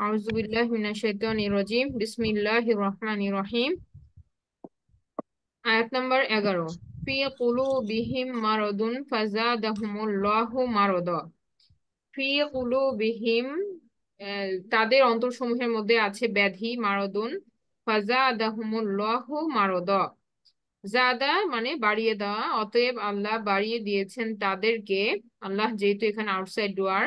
আউযুবিল্লাহি মিনাশ শাইতানির রাজিম বিসমিল্লাহির রহমানির রহিম। আয়াত নাম্বার 11। ফি কুলুবিহিম মারাদুন ফাযাদাহুমুল্লাহু মারাদা। ফি কুলুবিহিম, তাদের অন্তরসমূহের মধ্যে আছে ব্যাধি, মারাদুন। ফাযাদাহুমুল্লাহু মারাদা, জাদা মানে বাড়িয়ে দেওয়া, অতএব আল্লাহ বাড়িয়ে দিয়েছেন তাদেরকে। আল্লাহ যেহেতু এখানে আউটসাইড ডুয়ার,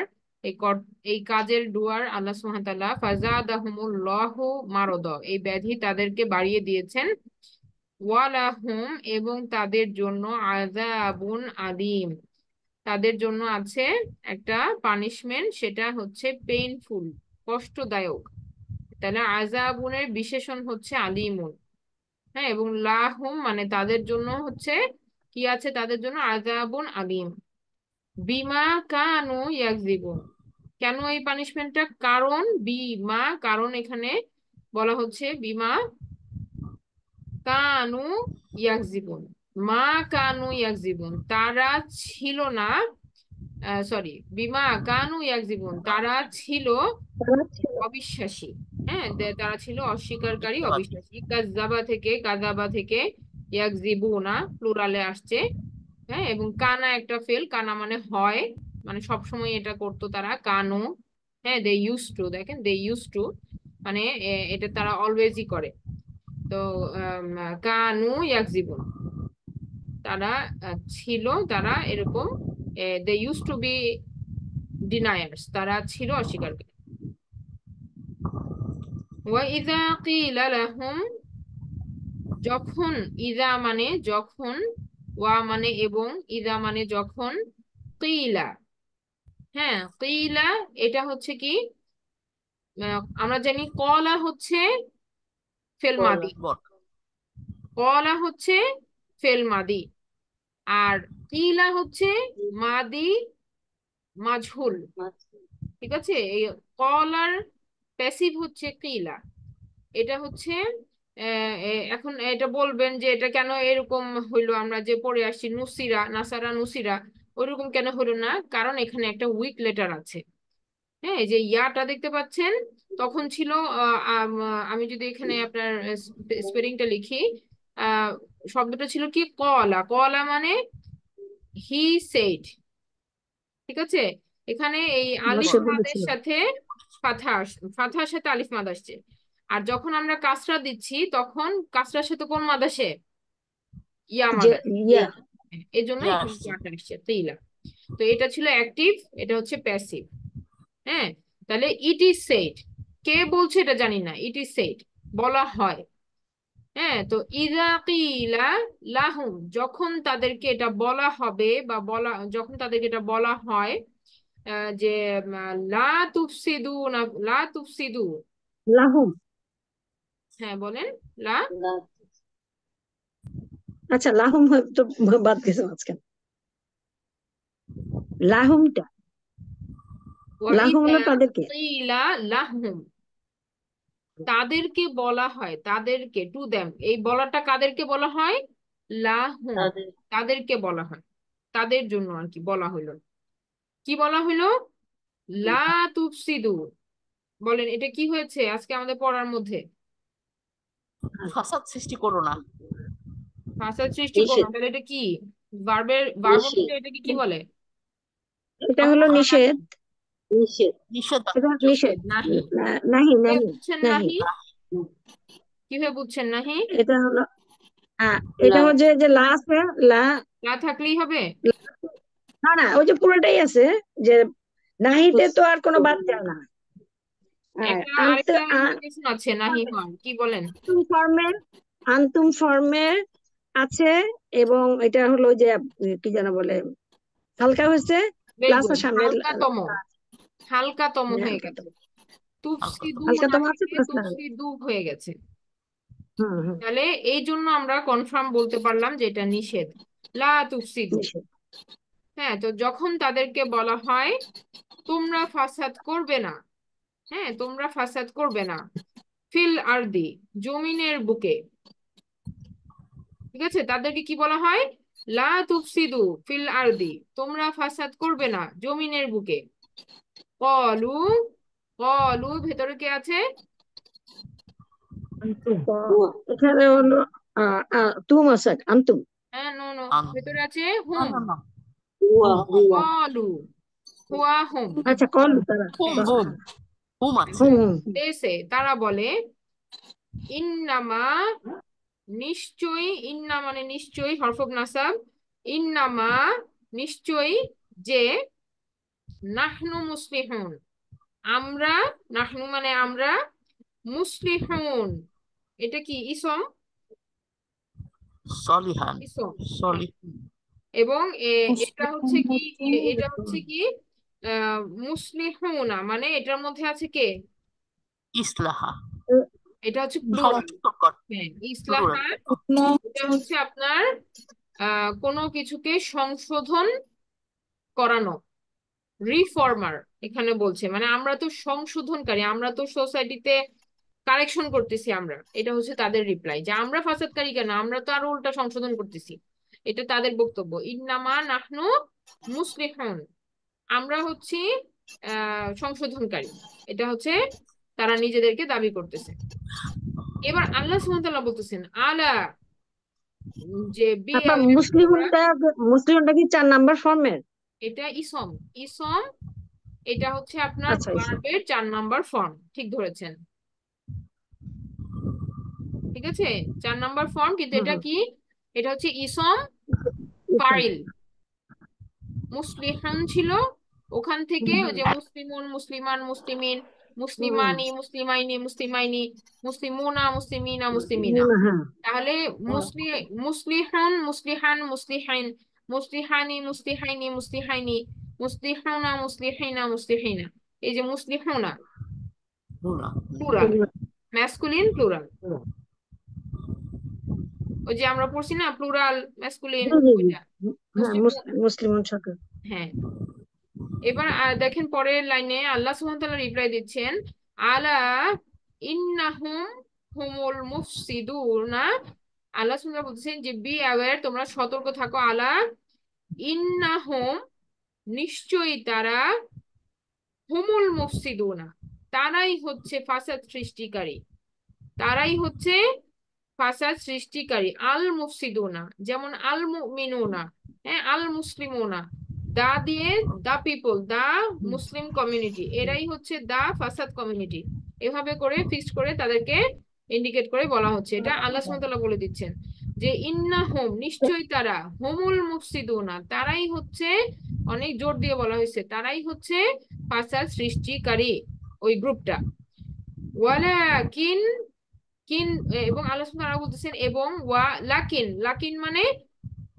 এই কাজের ডুয়ার আল্লাহ সুবহানাহু ওয়া তাআলা, ফাজাদাহুমুল্লাহু মারদ, এই ব্যাধি তাদেরকে বাড়িয়ে দিয়েছেন। ওয়ালাহুম, এবং তাদের জন্য আযাবুন আলীম, তাদের জন্য আছে একটা পানিশমেন্ট, সেটা হচ্ছে পেইনফুল, কষ্টদায়ক। তাহলে আযাবুনের বিশেষণ হচ্ছে আলিমুন। হ্যাঁ, এবং লাহুম মানে তাদের জন্য হচ্ছে কি আছে, তাদের জন্য আযাবুন আলিম। বিমা কানু ইয়াকযিবুন, কেন এই পানিশমেন্টটা? কারণ বিমা, কারণ এখানে বলা হচ্ছে বিমা কানু ইয়াকযিবুন, মা কানু ইয়াকযিবুন, তারা ছিল না, সরি, বিমা কানু ইয়াকযিবুন, তারা ছিল অবিশ্বাসী। হ্যাঁ, তারা ছিল অস্বীকারী, মিথ্যাবাদী। অবিশ্বাসী। কাজাবা থেকে ইয়াকযিবুনা প্লুরালে আসছে। হ্যাঁ, এবং কানা একটা ফেল, কানা মানে হয়, মানে সব সময় এটা করতো তারা, কানু। হ্যাঁ, দে ইউজ টু, দেখেন দে ইউজ টু মানে এটা তারা অলওয়েজই করে। তো কানু ইয়াকযিবুন, তারা ছিল, তারা এরকম, দে ইউজ টু বি ডিনায়ার্স, তারা ছিল অস্বীকারী। ওয়া ইযা কিলা লাহুম, যখন, ইজা মানে যখন, ওয়া মানে এবং, ইজা মানে যখন, কিলা, হ্যাঁ কিলা, এটা হচ্ছে কি, আমরা জানি কলা হচ্ছে ফেল মাদি, বল। কলা হচ্ছে ফেল মাদি, আর কিলা হচ্ছে মাদি মাজহুল। ঠিক আছে, এই কলার প্যাসিভ হচ্ছে কিলা। এটা হচ্ছে এখন এটা বলবেন যে এটা কেন এরকম হইলো, আমরা যে পড়ে আসছি নুসিরা নাসারা নুসিরা, ওইরকম কেন হলো না? কারণ এখানে একটা উইক লেটার আছে। হ্যাঁ, এই যে ইয়াটা দেখতে পাচ্ছেন, তখন ছিল আমি যদি এখানে আপনার স্পেলিংটা লিখি, আহ শব্দটা ছিল কি, কলা, কলা মানে হি সেইড। ঠিক আছে, এখানে এই আলিফ সে মাদের বলেছিল সাথে ফাথার সাথে আলিফ মাদ আসছে। আর যখন আমরা কাসরা দিচ্ছি, তখন কাসরার সাথে কোন মাদ আসে? ইয়া যে মাদ আসে। ইয়া এই জন্য ইয়ে এখানে আসছে। ইয়াটা আসছে, তিলা। তো এটা ছিল অ্যাক্টিভ, এটা হচ্ছে প্যাসিভ। হ্যাঁ, তাহলে ইট ইজ সেড, কে বলছে এটা জানি না, ইট ইজ সেড বলা হয়। হ্যাঁ, তো ইযা কিলা লাহুম, যখন তাদেরকে এটা বলা হবে, বা যখন তাদেরকে এটা বলা হয়, যে লা তুফসিদু না, লা তুফসিদু। লাহুম। হ্যাঁ বলেন, লা আচ্ছা, লাহুম হয়তো বাদ গেছে মাঝখানে। লাহুমটা, লাহুম ওয়াইদা হলো তাদেরকে। কিলা লাহুম, তাদেরকে বলা হয়, তাদেরকে, টু দেম, এই বলাটা কাদেরকে বলা হয়? লাহুম, তাদের তাদেরকে বলা হয়, তাদের জন্য আর কি বলা হইলো। কি বলা হইলো? লা তুফসিদু। বলেন এটা কি হয়েছে আজকে আমাদের পড়ার মধ্যে? ফাসাদ সৃষ্টি করো না। ফাসাদ সৃষ্টি করো না, নিষেধ। তাহলে এটা কি? ভার্ব নিষেধ। অনুযায়ী এটাকে কি বলে? এটা হলো অথবা নিষেধ। নিষেধ। নিষেধ। এটা নিষেধ। নিষেধ, নাহি। নাহি কিভাবে নাহি বুঝছেন নাহি। নাহি? কিভাবে বুঝছেন নাহি? এটা হলো এটা হচ্ছে যে লা আছে, লা। লা থাকলেই হবে? না না, ওই যে পুরোটাই আছে, যে নাহিতে তো আর কোনো বাদ যায় না। আর একটা আরেকটা ইন্ডিকেশন আছে নাহি হওয়ার, কি বলেন? আন্তুম ফর্মের, আন্তুম ফর্মের আছে। এবং এটা হলো যে কি যেন বলে, হালকা হয়েছে, ভেরি প্লাস গুড, আর সামনে হালকাতম, হালকাতম হয়ে হালকা তো, গেছে। তুফসিদু হালকা না তো আছে থেকে প্লাস না। তুফসিদু হয়ে গেছে। হুম হুম। তাহলে এই জন্য আমরা কনফার্ম বলতে পারলাম যে এটা নিষেধ, লা তুফসিদু। নিষেধ। হ্যাঁ, তো যখন তাদেরকে বলা হয় তোমরা ফাসাদ করবে না, হ্যাঁ তোমরা ফাসাদ করবে না, ফিল আরদি, জমিনের বুকে। ঠিক আছে, তাদেরকে কি বলা হয়? লা তুফসিদু ফিল আরদি, তোমরা ফাসাদ করবে না জমিনের বুকে। কলু, কলু ভেতরে কে আছে? তো এখানে হলো তুম আছে, আন্তুম। হ্যাঁ, নো নো, আন ভেতরে আছে না হুম। না না হুয়া হুম হুয়া কলু, হুয়া হুম। আচ্ছা, কল তারা। হুম হ্যাঁ, হুম হুম আছে। হুম হুম দেশে তারা বলে ইন্নামা, নিশ্চয়ই, ইন্না মানে নিশ্চয়ই, হরফ অফ নাসাব, ইন্নামা নিশ্চয়ই, যে, নাহনু মুসলিহুন আমরা, নাহনু মানে আমরা, মুসলিহুন এটা কি ইসম? সলিহান ইসম, হ্যাঁ। সলি এবং এটা হচ্ছে মুসলিম কি, হচ্ছে এটা হচ্ছে কি মুসলিহুনা মানে এটার মধ্যে আছে কে? ইসলাহা এটা হচ্ছে প্লুরাল। সংশোধন কর হ্যাঁ, প্লুরাল। ইসলাহা এটা হচ্ছে হচ্ছে আপনার কোনো কিছুকে সংশোধন করানো, রিফর্মার এখানে বলছে, মানে আমরা তো সংশোধনকারী, আমরা তো সোসাইটিতে কারেকশন করতেছি, আমরা, এটা হচ্ছে তাদের রিপ্লাই যে আমরা ফাসাদকারী কেন, আমরা তো আরো উল্টা সংশোধন করতেছি। এটা তাদের বক্তব্য, ইন্নামা নাহনু মুসলিহুন আমরা হচ্ছি সংশোধনকারী, এটা হচ্ছে তারা নিজেদেরকে দাবি করতেছে। এবার আল্লাহ সুবহানাহু ওয়া তাআলা বলতেছেন আলা, যে বি আপনার অ্যাওয়্যার তোমরা, মুসলিমটা কি 4 নাম্বার ফর্মের? এটা ইসম, ইসম এটা হচ্ছে আপনার আচ্ছা, এসব। ভার্বের 4 নাম্বার ফর্ম, ঠিক ধরেছেন, ঠিক আছে, 4 নাম্বার ফর্ম, কিন্তু হুম এটা হুম কি, এটা হচ্ছে ইসম ইসম। ফাইল। মুসলিহান ছিল, ওখান থেকে হুম ওই হুম যে মুসলিমুন, মুসলিমান, মুসলিমিন, হুম মুসলিমানি, মুসলিমাইনি, মুসলিমাইনি, মুসলিমুনা, মুসলিমিনা, মুসলিমিনা, হ্যাঁ। তাহলে মুসলি, মুসলিহুন, মুসলিহান, মুসলিহাইন, মুসলিহানি, মুসলিহাইনি, মুসলিহাইনি, মুসলিহুনা, মুসলিহিনা, মুসলিহিনা, এই যে মুসলিহুনা হুনা প্লুরাল, ম্যাসকুলিন প্লুরাল, ওই যে আমরা পড়ছি না প্লুরাল ম্যাসকুলিন, জি জি জি। ওইটা হ্যাঁ, মুসলিহুনা। মুসলিম সরকার। হ্যাঁ, এবার দেখেন পরের লাইনে আল্লাহ সুবহানাহু ওয়া তাআলা রিপ্লাই দিচ্ছেন আলা ইন্নাহুম হুমুল মুফসিদুনা, আল্লাহ সুবহানাহু ওয়া তাআলা বলছেন যে বি অ্যাওয়্যার তোমরা সতর্ক থাকো, আলা ইন্নাহুম নিশ্চয়ই তারা, হুমুল মুফসিদুনা তারাই হচ্ছে ফাসাদ সৃষ্টিকারী, তারাই হচ্ছে ফাসাদ সৃষ্টিকারী, আল মুফসিদুনা যেমন আল মুমিনুনা, হ্যাঁ, আল মুসলিমুনা, দা দিয়ে the people, the Muslim community, এরাই হচ্ছে দা ফাসাদ কমিউনিটি, এভাবে করে ফিক্সড করে তাদেরকে ইন্ডিকেট করে বলা হচ্ছে, এটা আল্লাহ সুবহানাহু ওয়া তাআলা বলে দিচ্ছেন যে ইন্নাহুম নিশ্চয়ই তারা, হুমুল মুফসিদুনা তারাই হচ্ছে, অনেক জোর দিয়ে বলা হয়েছে, তারাই হচ্ছে ফাসাদ সৃষ্টিকারী, ওই গ্রুপটা। ওয়ালাকিন, কিন, এবং আল্লাহ সুবহানাহু ওয়া তাআলা বলতেছেন এবং ওয়া লাকিন, লাকিন মানে,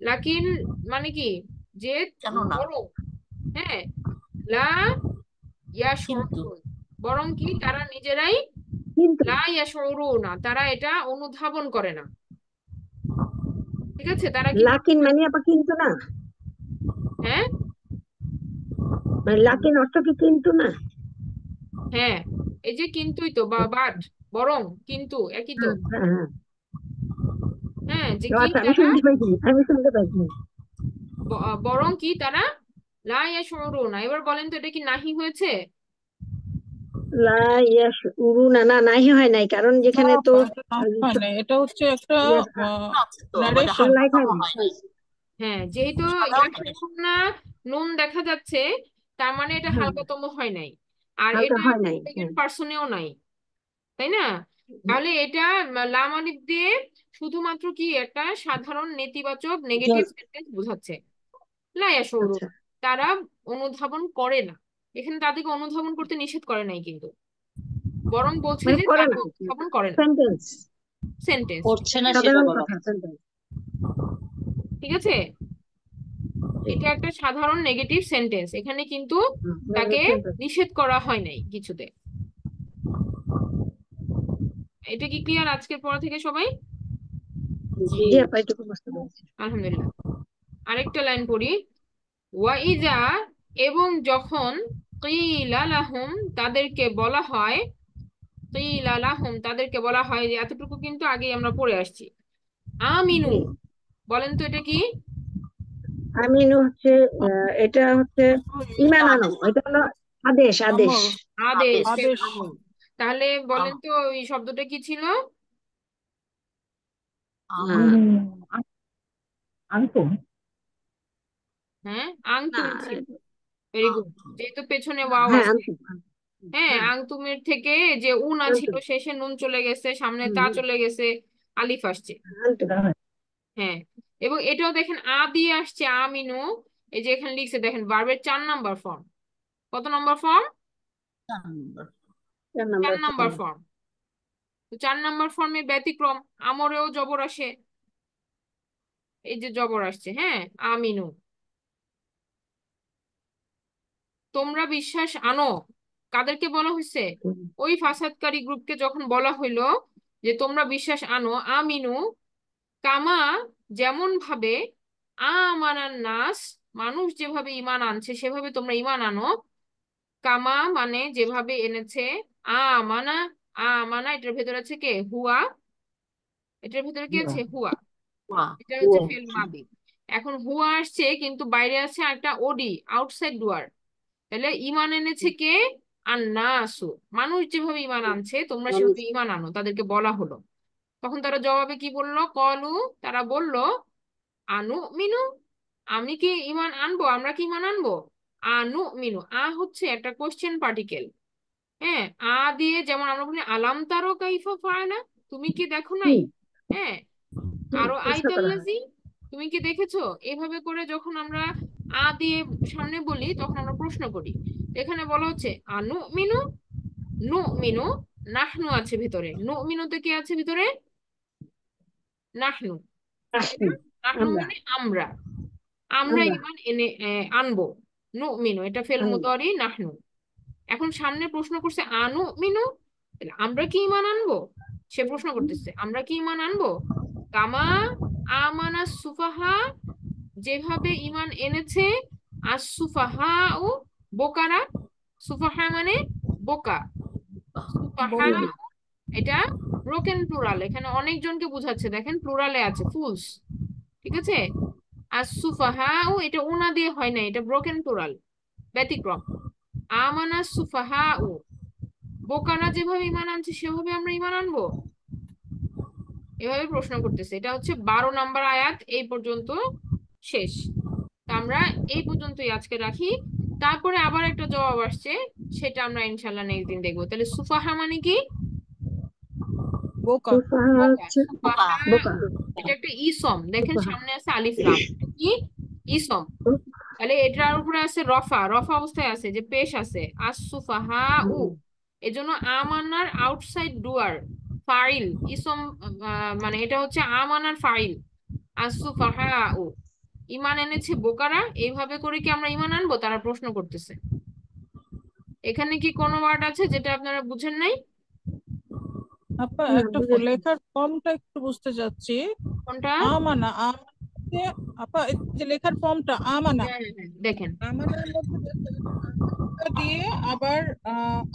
লাকিন মানে কি, যে কেন না বরং, হ্যাঁ, লা কিন্তু ইয়াশুরুন বরং কি তারা নিজেরাই, কিন্তু লা ইয়াশুরুনা তারা এটা অনুধাবন করে না, ঠিক আছে, তারা কি করে লাকিন না? মানে আপা কিন্তু না, হ্যাঁ, মানে লাকিন অর্থ কি কিন্তু না? হ্যাঁ, এই যে কিন্তুই তো, বা বাট, বরং, কিন্তু একই তো, হ্যাঁ হ্যাঁ হ্যাঁ। হ্যাঁ, যে ও কি আচ্ছা, আমি তারা, শুনতে পাইছি, আমি শুনতে পাইছি। বরং কি তারা লা ইয়াশুরুনা, এবার বলেন তো এটা কি নাহি হয়েছে? লা ইয়াস উরুনা, না নাই হয় নাই, কারণ না যেখানে তো আপা, এটা না হয় না, এটা হচ্ছে একটা ইয়েস, আছে তো মানে ন্যারেশন। লেখা হালকাতম নেই। হয় নাই, হ্যাঁ, যেহেতু সাধারণ narration। ইয়াশুরুনা নুন দেখা যাচ্ছে, তার মানে এটা হ্যাঁ, হালকাতম হয় নাই, আর হালকা এটা হয় নাই। সেকেন্ড হ্যাঁ। পার্সনেও নাই, তাই না? তাহলে এটা লাম আলিফ দিয়ে শুধুমাত্র কি একটা সাধারণ নেতিবাচক নেগেটিভ সেন্টেন্স বোঝাচ্ছে, লা ইয়াশুরুন আচ্ছা, তারা অনুধাবন করে না, এখানে তাদেরকে অনুধাবন করতে নিষেধ করে নাই কিন্তু, বরং বলছে মানে যে করে তারা না, অনুধাবন করে না, সেন্টেন্স, সেন্টেন্স, করছে না সেটা সাধারণ বলা। কথা, সেন্টেন্স। ঠিক আছে, এটা একটা সাধারণ নেগেটিভ সেন্টেন্স, এখানে কিন্তু তাকে সেন্টেন্স। নিষেধ করা হয় নাই কিছুতে। এটা কি ক্লিয়ার আজকের পড়া থেকে সবাই? জি জি আপা, এটুকু বুঝতে পেরেছি। আলহামদুলিল্লাহ। আরেকটা লাইন পড়ি, ওয়াইজা এবং যখন, কিলা লাহুম তাদেরকে বলা হয়, কিলা লাহুম তাদেরকে বলা হয়, যে এতটুকু কিন্তু আগে আমরা পড়ে আসছি, আমিনু, জি। বলেন তো এটা কি? আমিনু হচ্ছে এটা হচ্ছে ইমান আনো, এটা হলো আদেশ আদেশ। আমর, আদেশ, আদেশ। ফেল আদেশ। আমল। তাহলে বলেন আম- তো এই শব্দটা কি ছিল? আমর। আনতুম। হ্যাঁ, না, আংতুম ছিল। Very good. আম- যেহেতু পেছনে ওয়াও হ্যাঁ আছে। আনতুম আনতুম। হ্যাঁ, হ্যাঁ আংতুমের থেকে যে উনা ছিল আনতুম। শেষে নুন চলে গেছে, সামনে হুম, তা হুম, চলে গেছে, আলিফ আসছে। আনতুম। হ্যাঁ, এবং এটাও দেখেন আ দিয়ে আসছে আমিনু। এই যে এখানে লিখছে দেখেন ভার্বের 4 নাম্বার ফর্ম। কত নাম্বার ফর্ম? 4 নম্বর। 4 4 নম্বর নাম্বার ফর্ম। ফর্ম। তো 4 নাম্বার ফর্মে ব্যতিক্রম, আমরেও জবর আসে। এই যে জবর আসছে, হ্যাঁ, আমিনু। তোমরা বিশ্বাস আনো, কাদেরকে বলা হয়েছে? ওই ফাসাদকারী গ্রুপকে যখন বলা হইলো যে তোমরা বিশ্বাস আনো, আমিনু কামা, যেমন ভাবে, আমানান নাস, মানুষ যেভাবে ঈমান আনছে সেভাবে তোমরা ঈমান আনো। কামা মানে যেভাবে এনেছে, আমানা, আমানা এটার ভেতরে আছে কে? হুয়া। এটার ভেতরে কি আছে? হুয়া। ওয়া। এটা হচ্ছে ফেল মাদি। এখন হুয়া আসছে কিন্তু বাইরে আছে একটা ওডি, আউটসাইড ডুয়ার। তাহলে ঈমান এনেছে কে? আন্নাসু, মানুষ যেভাবে ঈমান আনছে তোমরা সেভাবে ঈমান আনো, তাদেরকে বলা হলো। তখন তারা জবাবে কি বললো? কলু, তারা বলল, আনু মিনু, আমি কি ঈমান আনবো, আমরা কি ঈমান আনবো। আনু মিনু, হচ্ছে একটা কোশ্চেন পার্টিকেল। হ্যাঁ, দিয়ে যেমন আমরা বলি আলাম তারো কাইফা ফাআলা, তুমি কি দেখো নাই। হুম, হ্যাঁ, হুম, আরো প্রশ্ন করা হয়। আইতাল্লাজি, তুমি কি দেখেছো। এভাবে করে যখন আমরা দিয়ে সামনে বলি তখন আমরা প্রশ্ন করি। এখানে বলা হচ্ছে আনু মিনু, নু মিনু, নাহনু আছে ভিতরে, নু মিনুতে কি আছে ভিতরে? নাহনু। তাই না? হুম, নাহনু আমরা মানে আমরা, আমরা আমরা ঈমান এনে আনবো। নু মিনু এটা ফেল আনবো। মুদারি নাহনু। এখন সামনে প্রশ্ন করছে আনু মিনু, তাহলে আমরা কি ঈমান আনবো। সে প্রশ্ন করতেছে আমরা কি ঈমান আনবো। কামা আমানা সুফাহা, যেভাবে ঈমান এনেছে আর সুফাহা ও বোকারা। সুফাহা মানে বোকা, সুফাহা বলুন। এটা ব্রোকেন প্লুরাল, এখানে অনেকজনকে বোঝাচ্ছে, দেখেন প্লুরালে আছে ফুলস। ঠিক আছে। আর সুফাহা ও এটা উনা দিয়ে হয় না, এটা ব্রোকেন প্লুরাল, ব্যতিক্রম। আমানা সুফাহা ও, বোকারা যেভাবে ঈমান আনছে সেভাবে আমরা ঈমান আনবো, এভাবে প্রশ্ন করতেছে। এটা হচ্ছে 12 নাম্বার আয়াত, এই পর্যন্ত শেষ। তা আমরা এই পর্যন্তই আজকে রাখি। তারপরে আবার একটা জবাব আসছে, সেটা আমরা ইনশাল্লাহ নেক্সট দিন দেখবো। তাহলে সুফাহা মানে কি? বোকা। সুফাহা বোকা, হচ্ছে বোকা। সুফাহা। বোকা। এটা একটা ইসম, দেখেন সুফাহা সামনে আছে আলিফ লাম, কি? ইসম। তাহলে এটার উপরে আছে রফা, রফা অবস্থায় আছে যে পেশ আছে আস সুফাহা উ, এজন্য আমানার আউটসাইড ডুয়ার, ফাইল ইসম, মানে এটা হচ্ছে আমানার ফাইল। আস সুফাহা উ, ঈমান এনেছে বোকারা, এইভাবে করে কি আমরা ঈমান আনবো, তারা প্রশ্ন করতেছে। এখানে কি কোনো ওয়ার্ড আছে যেটা আপনারা বুঝেন নাই? আপা না একটা বুঝেছি। লেখার ফর্মটা একটু বুঝতে চাচ্ছি। কোনটা? আমানা, আমানা আপা এই যে লেখার ফর্মটা আমানা, হ্যাঁ হ্যাঁ হ্যাঁ, দেখেন। আমানার মধ্যে দেখেন হামজা দিয়ে আবার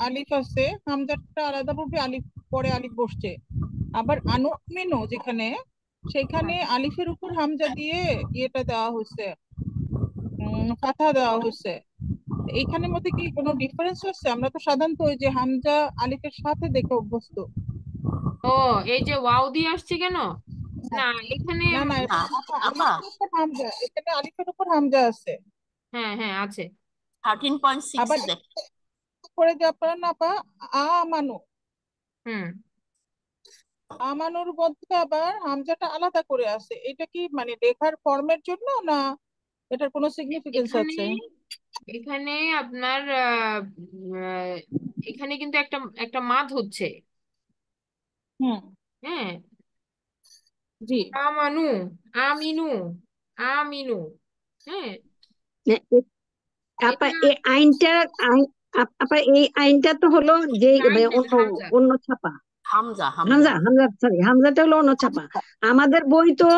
আলিফ আছে, হামজাটা আলাদা ভাবে আলিফ, পরে আলিফ বসছে। আবার আনুমিনু যেখানে, সেখানে হ্যাঁ, আলিফের উপর হামজা দিয়ে ইয়েটা দেওয়া হয়েছে, ফাথা দেওয়া হয়েছে। এইখানের মধ্যে কি কোনো ডিফারেন্স আছে? আমরা তো সাধারণত ওই যে হামজা আলিফের সাথে দেখে অভ্যস্ত। ও, এই যে ওয়াও দিয়ে আসছে কেন? না, এখানে না না, না আপা আপা, আলিফের উপর হামজা, এখানে আলিফের উপর হামজা আছে। হ্যাঁ হ্যাঁ আছে। 13.6 আবার দেখ। করে যে আপনারা না আপা, আমানু, হুম। আমানুর মধ্যে আবার হামজাটা আলাদা করে আছে, এটা কি মানে লেখার ফর্মের জন্য, না এটার কোনো সিগনিফিকেন্স এখানে, আছে? এখানে আপনার আহ, এখানে কিন্তু একটা একটা মাদ হচ্ছে। হুম। হ্যাঁ, জি। আমানু, আমিনু, আমিনু। হ্যাঁ, আপা এটা এই আইনটা আপা এই আইনটা তো হলো যে মানে হামজা, অন্য হামজা। অন্য ছাপা। হামজা, হামজা। হামজা হামজা সরি, হামজাটা হলো অন্য ছাপা। আমাদের বই তো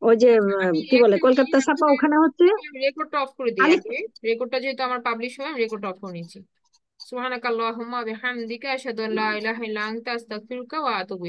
ওই যে আমি কি বলে একটা কলকাতা ছাপা, ওখানে হচ্ছে রেকর্ডটা অফ করে দিই আলিফ। আগে। রেকর্ডটা যেহেতু আমার পাবলিশ হয়, আমি রেকর্ডটা অফ করে নিচ্ছি। সুবহানাকাল্লাহুম্মা বিহামদিকা আশহাদু আল্লা ইলাহা ইল্লা আনতা আস্তাগফিরুকা ওয়া আতুবু